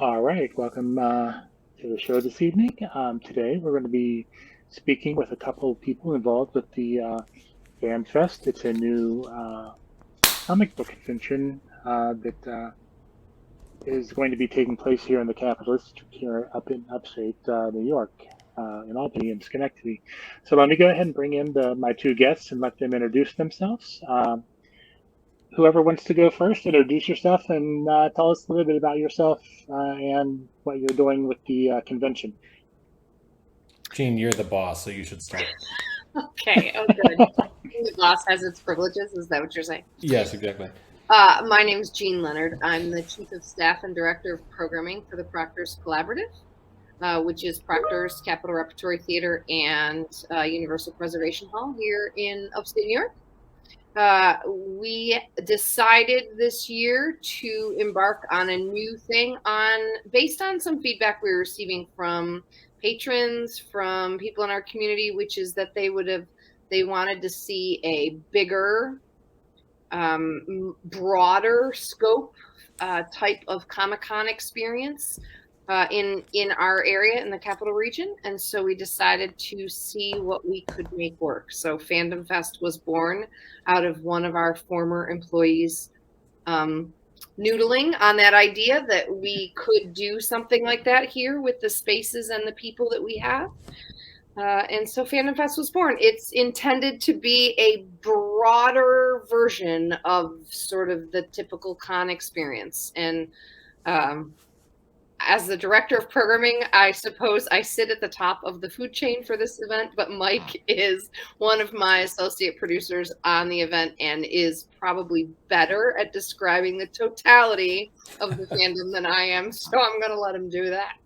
All right, welcome to the show this evening. Today we're going to be speaking with a couple of people involved with the Fan Fest. It's a new comic book convention that is going to be taking place here in the capital district here up in upstate New York, in Albany and Schenectady. So let me go ahead and bring in my two guests and let them introduce themselves. Whoever wants to go first, introduce yourself and tell us a little bit about yourself and what you're doing with the convention. Gene, you're the boss, so you should start. Okay, oh good. The boss has its privileges, is that what you're saying? Yes, exactly. My name is Jean Leonard. I'm the Chief of Staff and Director of Programming for the Proctors Collaborative, which is Proctors, Capitol Repertory Theater, and Universal Preservation Hall here in upstate New York. We decided this year to embark on a new thing based on some feedback we were receiving from patrons, from people in our community, which is that they wanted to see a bigger, broader scope type of Comic-Con experience in our area in the capital region. And so we decided to see what we could make work. So Fandom Fest was born out of one of our former employees noodling on that idea that we could do something like that here with the spaces and the people that we have. And so Fandom Fest was born. It's intended to be a broader version of sort of the typical con experience. And as the director of programming, I suppose I sit at the top of the food chain for this event, but Mike is one of my associate producers on the event and is probably better at describing the totality of the fandom than I am. So I'm going to let him do that.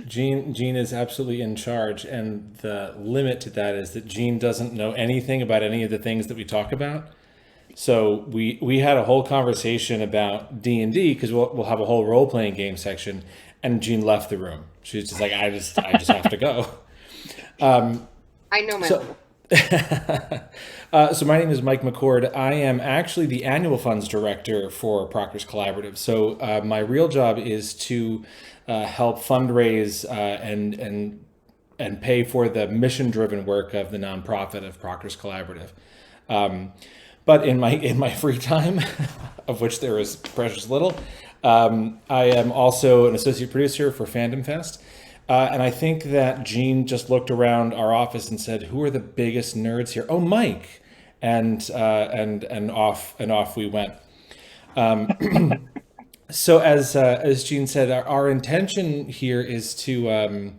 Gene is absolutely in charge, and the limit to that is that Gene doesn't know anything about any of the things that we talk about. So we had a whole conversation about D&D because we'll have a whole role playing game section, and Jean left the room. She's just like, I just have to go. I know my So my name is Mike McCord. I am actually the annual funds director for Proctors Collaborative. So my real job is to help fundraise and pay for the mission driven work of the nonprofit of Proctors Collaborative. But in my free time, of which there is precious little, I am also an associate producer for Fandom Fest. And I think that Gene just looked around our office and said, "Who are the biggest nerds here?" Oh, Mike, and off we went. So as Gene said, our intention here is to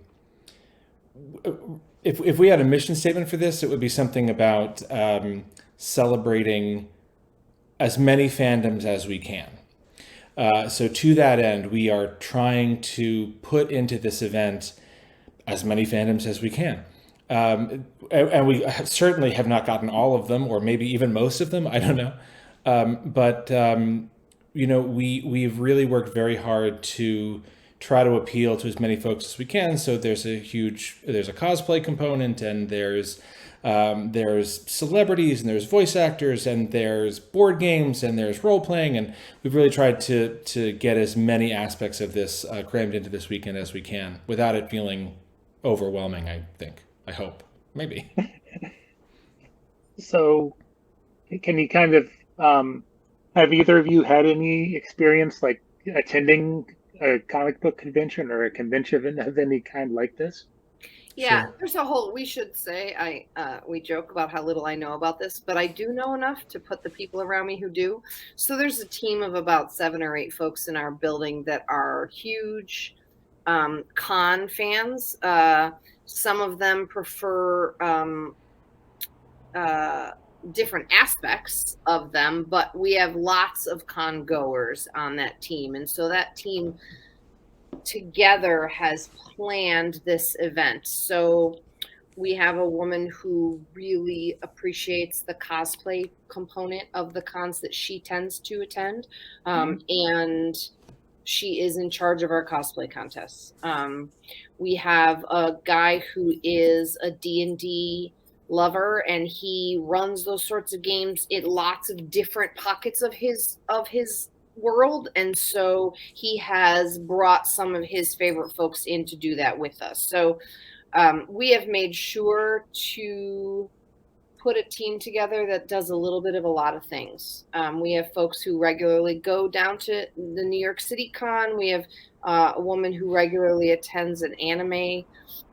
if we had a mission statement for this, it would be something about celebrating as many fandoms as we can. So to that end, we are trying to put into this event as many fandoms as we can. And we certainly have not gotten all of them, or maybe even most of them. I don't know. We've really worked very hard to try to appeal to as many folks as we can. So there's a cosplay component, and there's celebrities, and there's voice actors, and there's board games, and there's role playing, and we've really tried to get as many aspects of this crammed into this weekend as we can without it feeling overwhelming. I hope, maybe. So, can you kind of have either of you had any experience like attending a comic book convention or a convention of any kind like this? Yeah, Sure. there's a whole, we should say, we joke about how little I know about this, but I do know enough to put the people around me who do. So there's a team of about 7 or 8 folks in our building that are huge con fans. Some of them prefer different aspects of them, but we have lots of con goers on that team. And so that team together has planned this event. So we have a woman who really appreciates the cosplay component of the cons that she tends to attend. And she is in charge of our cosplay contests. We have a guy who is a D&D lover, and he runs those sorts of games in lots of different pockets of his world, and so he has brought some of his favorite folks in to do that with us. So we have made sure to put a team together that does a little bit of a lot of things. We have folks who regularly go down to the New York City Con. We have a woman who regularly attends an anime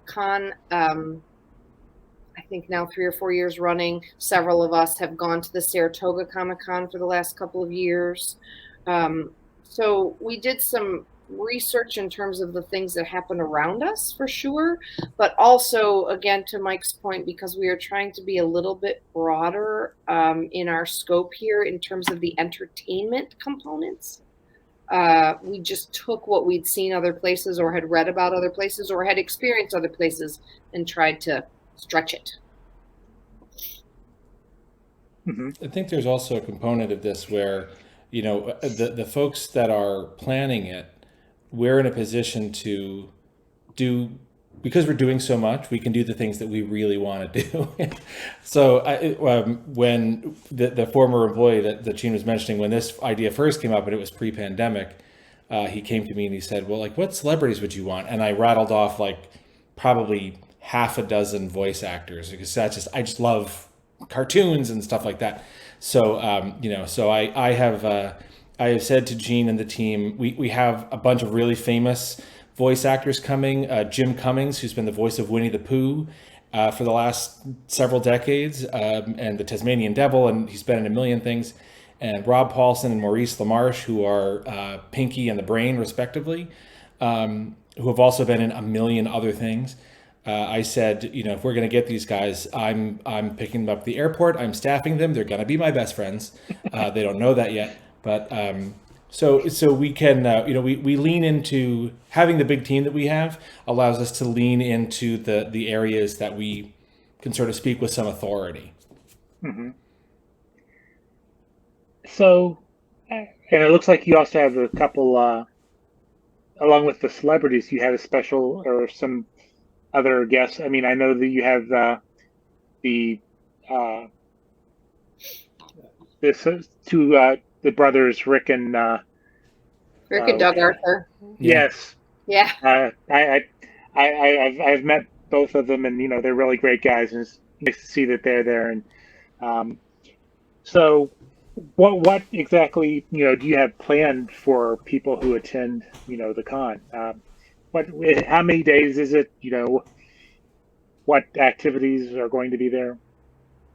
con. I think now 3 or 4 years running. Several of us have gone to the Saratoga Comic Con for the last couple of years. So we did some research in terms of the things that happen around us for sure, but also, again, to Mike's point, because we are trying to be a little bit broader in our scope here in terms of the entertainment components. We just took what we'd seen other places or had read about other places or had experienced other places and tried to stretch it. I think there's also a component of this where, you know, the folks that are planning it, we're in a position to do, because we're doing so much, we can do the things that we really want to do. So when the former employee that Gene was mentioning, when this idea first came up and it was pre-pandemic, he came to me and he said, well, like, what celebrities would you want? And I rattled off like probably half a dozen voice actors, because I just love cartoons and stuff like that. So so I have said to Gene and the team, we have a bunch of really famous voice actors coming. Jim Cummings, who's been the voice of Winnie the Pooh for the last several decades, and the Tasmanian Devil, and he's been in a million things. And Rob Paulson and Maurice LaMarche, who are Pinky and the Brain, respectively, who have also been in a million other things. I said, if we're going to get these guys, I'm picking them up at the airport. I'm staffing them. They're going to be my best friends. They don't know that yet, but so we can, we lean into having the big team that we have allows us to lean into the areas that we can sort of speak with some authority. Mm-hmm. So, and it looks like you also have a couple, along with the celebrities, you have a special or some other guests. I mean, I know that you have the brothers, Rick and Doug Arthur. Yes. Yeah. I've met both of them, and they're really great guys, and it's nice to see that they're there. And so, what exactly do you have planned for people who attend the con? How many days is it? What activities are going to be there?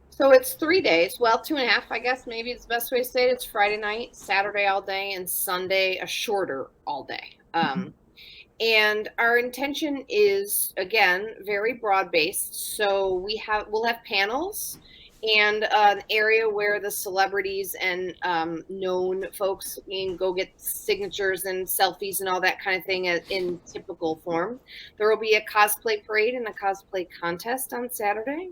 So it's 3 days. Well, 2.5, I guess, maybe it's the best way to say it. It's Friday night, Saturday all day, and Sunday a shorter all day. And our intention is, again, very broad-based. So we'll have panels and an area where the celebrities and known folks can go get signatures and selfies and all that kind of thing in typical form. There will be a cosplay parade and a cosplay contest on Saturday.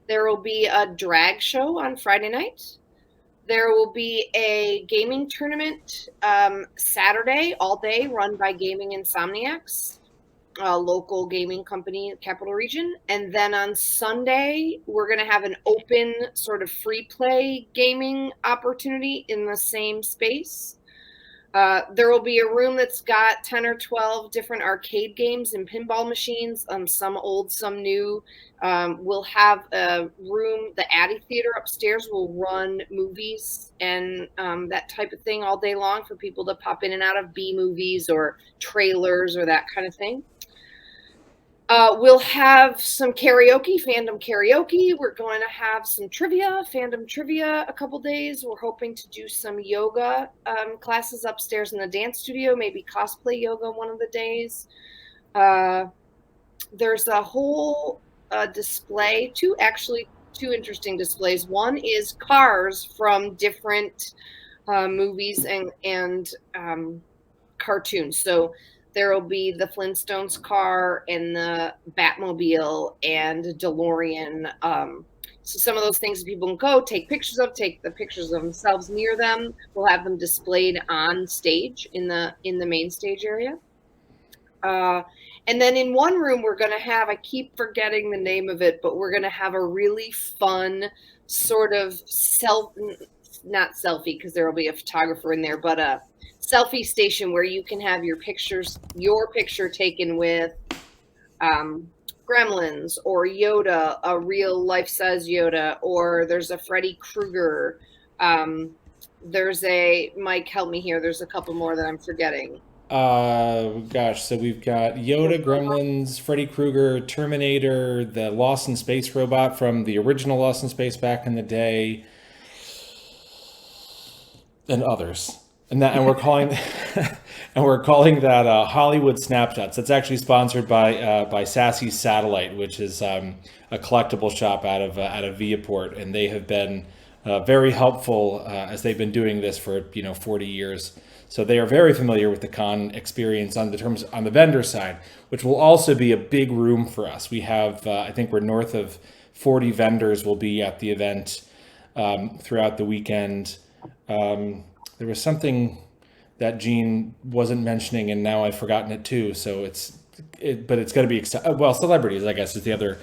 There will be a drag show on Friday night. There will be a gaming tournament Saturday all day run by Gaming Insomniacs, a local gaming company in the Capital Region. And then on Sunday, we're going to have an open sort of free play gaming opportunity in the same space. There will be a room that's got 10 or 12 different arcade games and pinball machines, some old, some new. We'll have a room, the Addy Theater upstairs will run movies and that type of thing all day long for people to pop in and out of B movies or trailers or that kind of thing. We'll have some karaoke, fandom karaoke. We're going to have some trivia, fandom trivia a couple days. We're hoping to do some yoga classes upstairs in the dance studio, maybe cosplay yoga one of the days. There's a whole display, two interesting displays. One is cars from different movies and cartoons. So there will be the Flintstones car and the Batmobile and DeLorean. So some of those things people can go take pictures of, take the pictures of themselves near them. We'll have them displayed on stage in the main stage area. And then in one room, we're going to have, I keep forgetting the name of it, but we're going to have a really fun sort of not selfie because there will be a photographer in there, but a selfie station where you can have your picture taken with Gremlins or Yoda, a real life-size Yoda, or there's a Freddy Krueger. There's a Mike, help me here. There's a couple more that I'm forgetting. Gosh, so we've got Yoda, Gremlins, Freddy Krueger, Terminator, the Lost in Space robot from the original Lost in Space back in the day, and others. And we're calling that Hollywood Snapshots. That's actually sponsored by Sassy Satellite, which is a collectible shop out of Viaport, and they have been very helpful as they've been doing this for 40 years. So they are very familiar with the con experience on the vendor side, which will also be a big room for us. We have I think we're north of 40 vendors will be at the event throughout the weekend. There was something that Gene wasn't mentioning, and now I've forgotten it too. So but it's going to be celebrities, I guess, is the other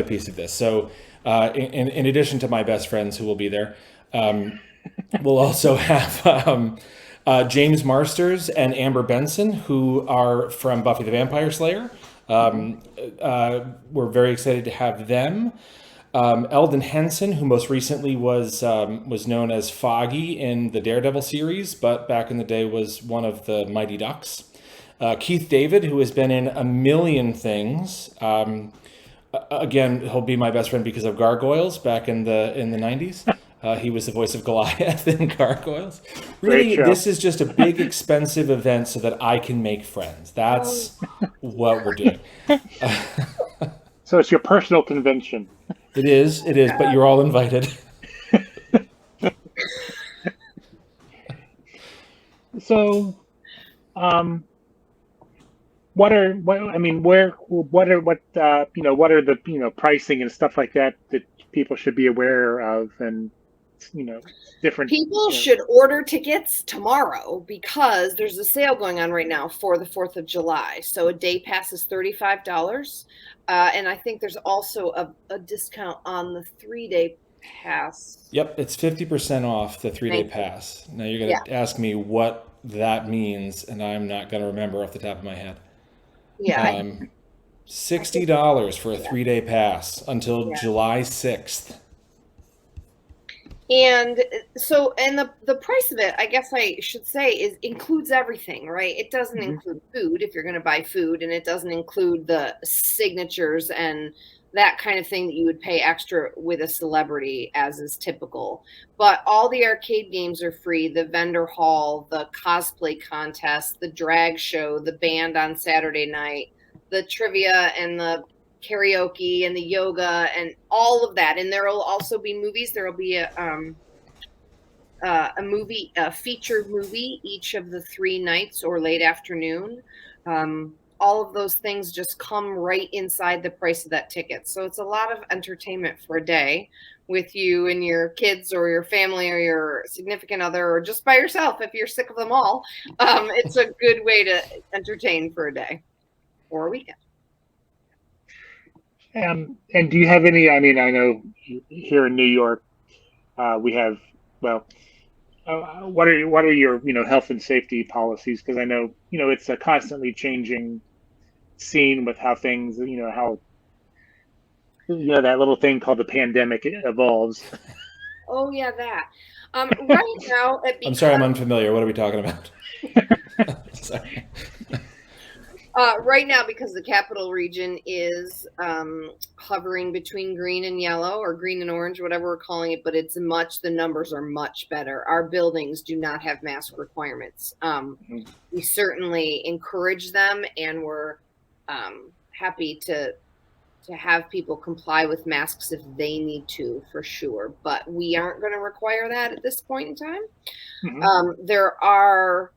piece of this. So in addition to my best friends who will be there, we'll also have James Marsters and Amber Benson, who are from Buffy the Vampire Slayer. We're very excited to have them. Eldon Henson, who most recently was known as Foggy in the Daredevil series, but back in the day was one of the Mighty Ducks. Keith David, who has been in a million things. Again, he'll be my best friend because of Gargoyles back in the 90s. He was the voice of Goliath in Gargoyles. Really, this is just a big, expensive event so that I can make friends. That's what we're doing. So it's your personal convention. It is, but you're all invited. So, what are the pricing and stuff like that people should be aware of, and different people should order tickets tomorrow because there's a sale going on right now for the 4th of July. So a day pass is $35. And I think there's also a discount on the 3-day pass. Yep, it's 50% off the 3-day pass. Now you're going to ask me what that means, and I'm not going to remember off the top of my head. Yeah. $60 for a 3-day pass until July 6th. And so, and the price of it, I guess I should say, includes everything, right? It doesn't include food if you're going to buy food, and it doesn't include the signatures and that kind of thing that you would pay extra with a celebrity, as is typical. But all the arcade games are free, the vendor hall, the cosplay contest, the drag show, the band on Saturday night, the trivia and the karaoke and the yoga and all of that. And there will also be movies. There will be a featured movie each of the 3 nights or late afternoon. All of those things just come right inside the price of that ticket. So it's a lot of entertainment for a day with you and your kids or your family or your significant other, or just by yourself if you're sick of them all. It's a good way to entertain for a day or a weekend. And do you have any? I know here in New York, we have. Well, what are your health and safety policies? Because I know it's a constantly changing scene with how things how that little thing called the pandemic evolves. Oh yeah, that. Right now, I'm sorry, I'm unfamiliar. What are we talking about? Sorry. Right now, because the capital region is hovering between green and yellow, or green and orange, whatever we're calling it, but the numbers are much better. Our buildings do not have mask requirements. We certainly encourage them, and we're happy to have people comply with masks if they need to, for sure. But we aren't going to require that at this point in time. There are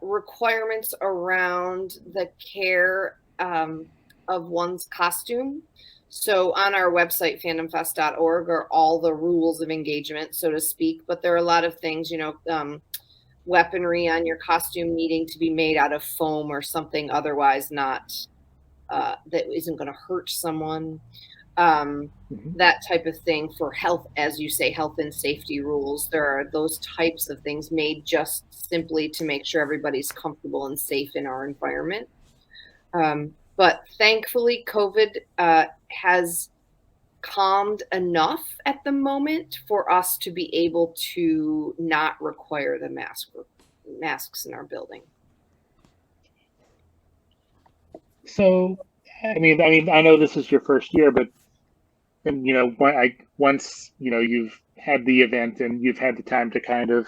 requirements around the care of one's costume. So on our website, fandomfest.org, are all the rules of engagement, so to speak. But there are a lot of things, weaponry on your costume needing to be made out of foam or something otherwise not that isn't going to hurt someone. that type of thing for health, as you say, health and safety rules. There are those types of things made just simply to make sure everybody's comfortable and safe in our environment. But thankfully, COVID has calmed enough at the moment for us to be able to not require the masks in our building. So, I know this is your first year, but once you've had the event and you've had the time to kind of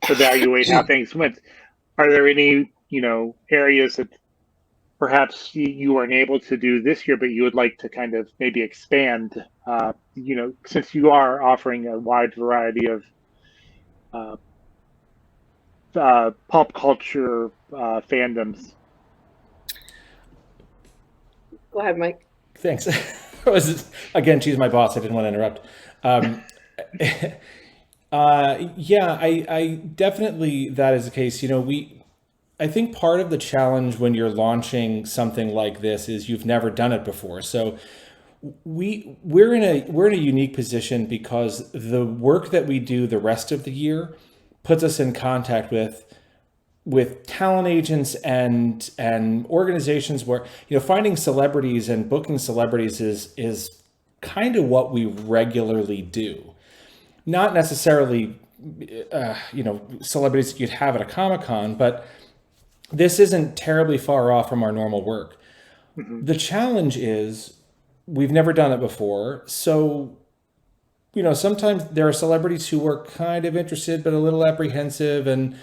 evaluate how things went, are there any areas that perhaps you weren't able to do this year, but you would like to kind of maybe expand? Since you are offering a wide variety of pop culture fandoms. Go ahead, Mike. Thanks. Again, she's my boss. I didn't want to interrupt. Yeah, I definitely, that is the case. I think part of the challenge when you're launching something like this is you've never done it before. So we're in a unique position because the work that we do the rest of the year puts us in contact with talent agents and organizations where finding celebrities and booking celebrities is kind of what we regularly do. Not necessarily celebrities that you'd have at a Comic-Con, but this isn't terribly far off from our normal work. Mm-hmm. The challenge is we've never done it before, so sometimes there are celebrities who are kind of interested but a little apprehensive, and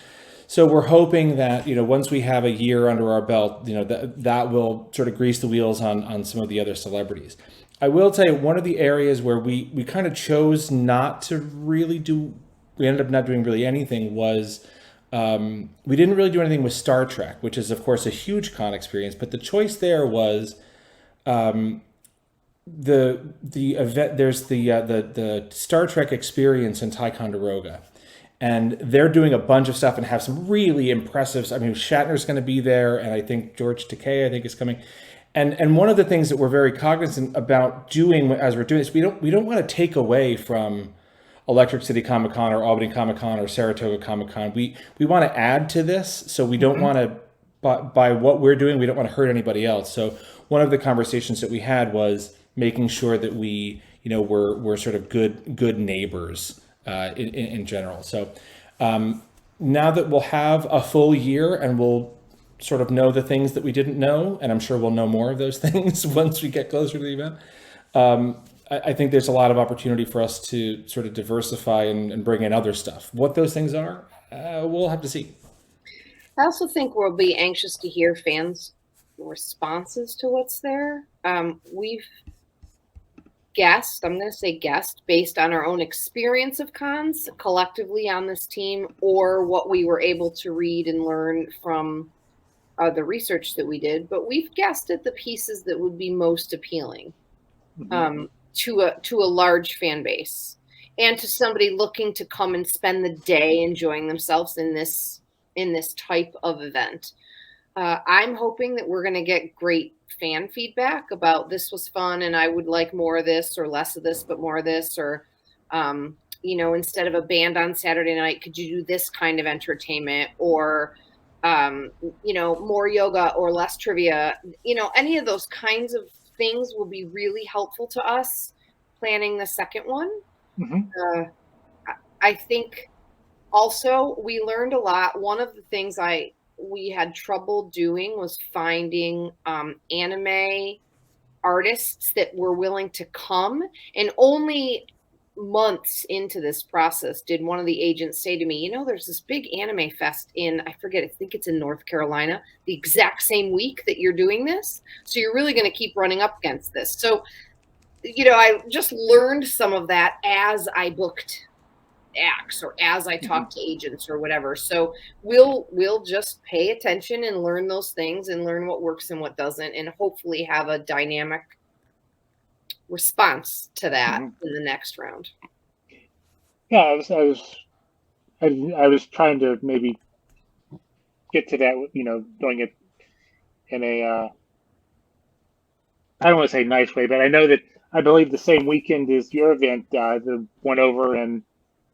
so we're hoping that once we have a year under our belt, that will sort of grease the wheels on some of the other celebrities. I will tell you, one of the areas where we kind of chose not to really do, we ended up not doing really anything, was we didn't really do anything with Star Trek, which is of course a huge con experience. But the choice there was the event. There's the Star Trek experience in Ticonderoga. And they're doing a bunch of stuff and have some really impressive. Shatner's going to be there, and I think George Takei, is coming. And one of the things that we're very cognizant about doing as we're doing this, we don't want to take away from Electric City Comic Con or Albany Comic Con or Saratoga Comic Con. We want to add to this, so we don't want to. By what we're doing, we don't want to hurt anybody else. So one of the conversations that we had was making sure that we're sort of good neighbors. In general. So now that we'll have a full year and we'll sort of know the things that we didn't know, and I'm sure we'll know more of those things once we get closer to the event, I think there's a lot of opportunity for us to sort of diversify and bring in other stuff. What those things are, we'll have to see. I also think we'll be anxious to hear fans' responses to what's there. We've I'm going to say guessed based on our own experience of cons collectively on this team, or what we were able to read and learn from the research that we did. But we've guessed at the pieces that would be most appealing to a large fan base and to somebody looking to come and spend the day enjoying themselves in this type of event. I'm hoping that we're going to get great fan feedback about this was fun and I would like more of this or less of this, but more of this, or, instead of a band on Saturday night, could you do this kind of entertainment, or, more yoga or less trivia? Any of those kinds of things will be really helpful to us planning the second one. Mm-hmm. I think also we learned a lot. One of the things we had trouble doing was finding anime artists that were willing to come. And only months into this process did one of the agents say to me, there's this big anime fest I think it's in North Carolina, the exact same week that you're doing this. So you're really going to keep running up against this. So, I just learned some of that as I booked acts or as I talk to agents or whatever. So we'll just pay attention and learn those things and learn what works and what doesn't, and hopefully have a dynamic response to that in the next round. Yeah, I was trying to maybe get to that, doing it in a I don't want to say nice way, but I know that I believe the same weekend as your event, the one over in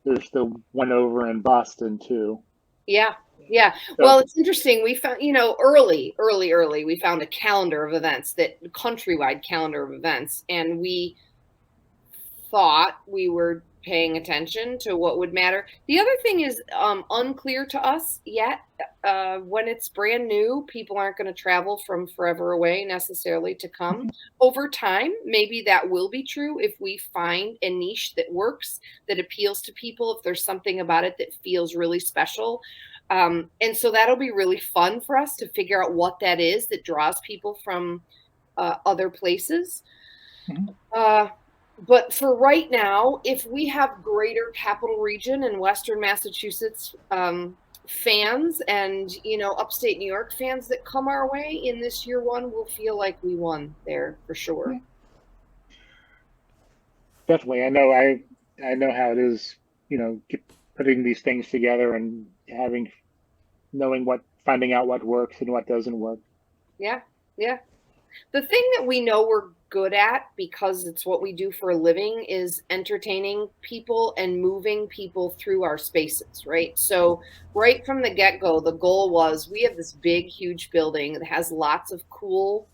there's the one over in Boston too. Yeah. Yeah. Well, it's interesting. We found, early, we found a calendar of events, that countrywide calendar of events, and we thought we were paying attention to what would matter. The other thing is unclear to us yet. When it's brand new, people aren't going to travel from forever away necessarily to come. Over time, maybe that will be true if we find a niche that works, that appeals to people, if there's something about it that feels really special. And so that'll be really fun for us to figure out what that is that draws people from other places. But for right now, if we have greater Capital Region and Western Massachusetts fans and, upstate New York fans that come our way in this year one, we'll feel like we won there for sure. Definitely. I know how it is, putting these things together and finding out what works and what doesn't work. Yeah. Yeah. The thing that we know we're good at, because it's what we do for a living, is entertaining people and moving people through our spaces, right? So right from the get-go, the goal was, we have this big, huge building that has lots of cool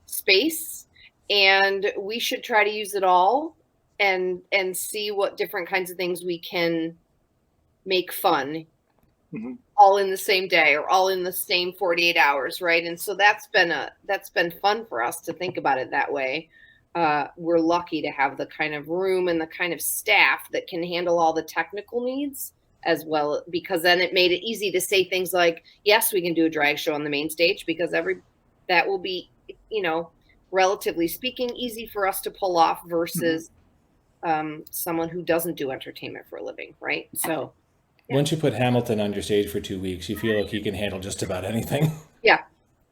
space, and we should try to use it all and see what different kinds of things we can make fun. All in the same day or all in the same 48 hours, right? And so that's been fun for us to think about it that way. We're lucky to have the kind of room and the kind of staff that can handle all the technical needs as well, because then it made it easy to say things like, yes, we can do a drag show on the main stage, because that will be, relatively speaking, easy for us to pull off versus someone who doesn't do entertainment for a living, right? So once you put Hamilton on your stage for 2 weeks, you feel like he can handle just about anything. Yeah.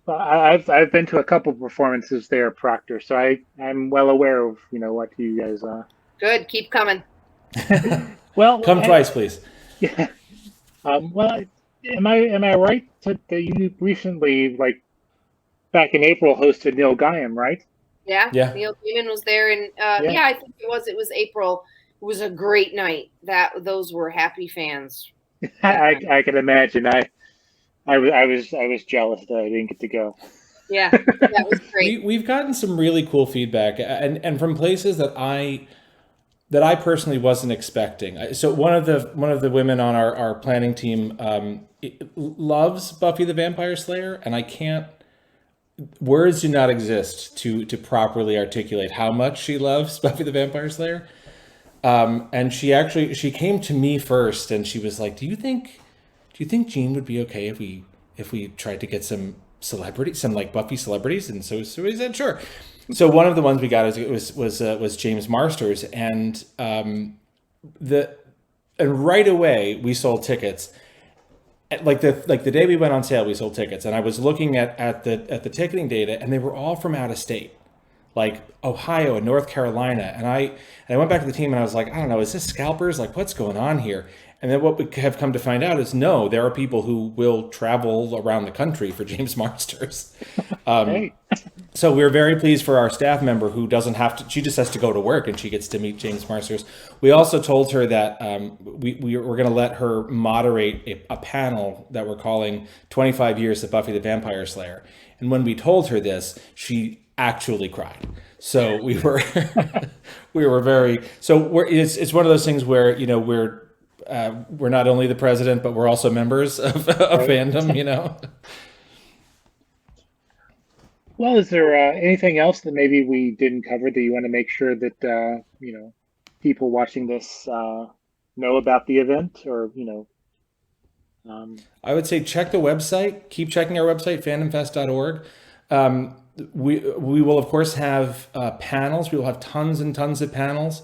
Well, I've been to a couple performances there at Proctor, so I'm well aware of what you guys are. Good, keep coming. Well, come twice, please. Yeah. Well, am I right that you recently, like back in April, hosted Neil Gaiman, right? Yeah. Neil Gaiman was there, and I think it was April. It was a great night. Those were happy fans. I can imagine. I was jealous that I didn't get to go. Yeah, that was great. We've gotten some really cool feedback, and from places that I personally wasn't expecting. So one of the women on our planning team loves Buffy the Vampire Slayer, and I can't. Words do not exist to properly articulate how much she loves Buffy the Vampire Slayer. And she came to me first, and she was like, "Do you think Gene would be okay if we tried to get some celebrities, some like Buffy celebrities?" And so he said, "Sure." So one of the ones we got was James Marsters, and right away we sold tickets. Like the day we went on sale, we sold tickets, and I was looking at the ticketing data, and they were all from out of state, like Ohio and North Carolina. And I went back to the team, and I was like, I don't know, is this scalpers? Like, what's going on here? And then what we have come to find out is, no, there are people who will travel around the country for James Marsters. So we're very pleased for our staff member who doesn't have to, she just has to go to work and she gets to meet James Marsters. We also told her that we're going to let her moderate a panel that we're calling 25 Years of Buffy the Vampire Slayer. And when we told her this, she actually cried. So we were it's one of those things where, we're not only the president, but we're also members of fandom, Well, is there anything else that maybe we didn't cover that you want to make sure that people watching this know about the event, or I would say check the website. Keep checking our website, fandomfest.org. We will of course have panels. We will have tons and tons of panels.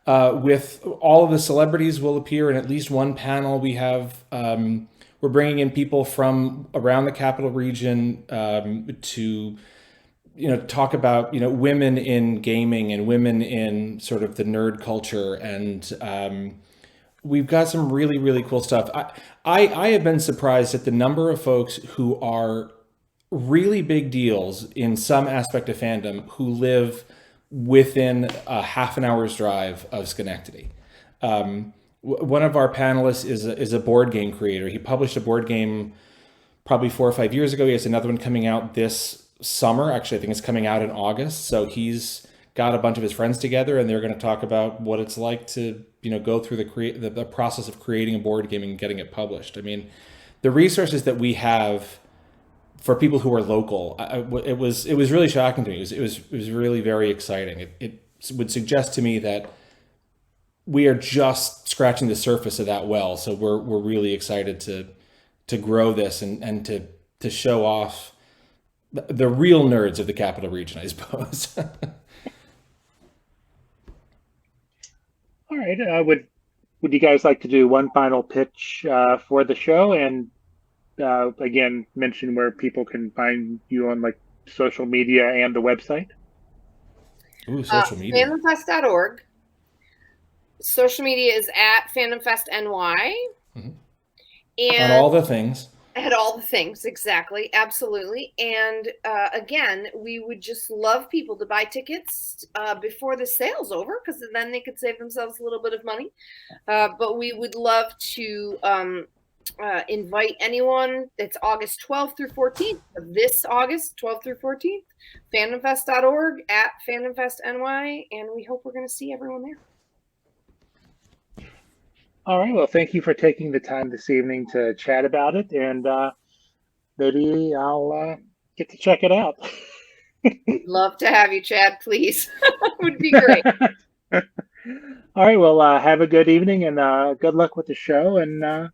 With all of the celebrities will appear in at least one panel. We have we're bringing in people from around the Capital Region to talk about women in gaming and women in sort of the nerd culture, and we've got some really, really cool stuff. I have been surprised at the number of folks who are really big deals in some aspect of fandom who live within a half an hour's drive of Schenectady. One of our panelists is a board game creator. He published a board game probably 4 or 5 years ago. He has another one coming out this summer. Actually, I think it's coming out in August. So he's got a bunch of his friends together, and they're going to talk about what it's like to go through the process of creating a board game and getting it published. I mean, the resources that we have for people who are local, it was really shocking to me. It was really very exciting. It would suggest to me that we are just scratching the surface of that well. So we're really excited to grow this and to show off the real nerds of the Capital Region, I suppose. All right. Would you guys like to do one final pitch for the show, and again mention where people can find you on like social media and the website? Ooh, social media. Fandomfest.org. Social media is at FandomFestNY. Mm-hmm. And on all the things. At all the things, exactly, absolutely. And again, we would just love people to buy tickets before the sale's over, because then they could save themselves a little bit of money. But we would love to invite anyone. It's August 12th through 14th, this August 12th through 14th, fandomfest.org, at FandomFestNY, and we hope we're going to see everyone there. All right. Well, thank you for taking the time this evening to chat about it, and maybe I'll get to check it out. Love to have you, Chad. Please, would be great. All right. Well, have a good evening, and good luck with the show. And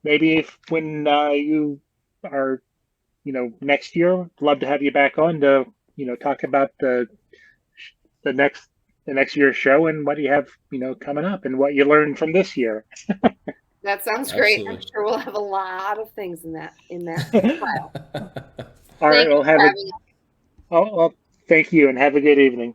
maybe when you are, next year, love to have you back on to, talk about the next year's show and what you have, coming up and what you learned from this year. That sounds great. Absolutely. I'm sure we'll have a lot of things in that file. All right. Well, well, thank you and have a good evening.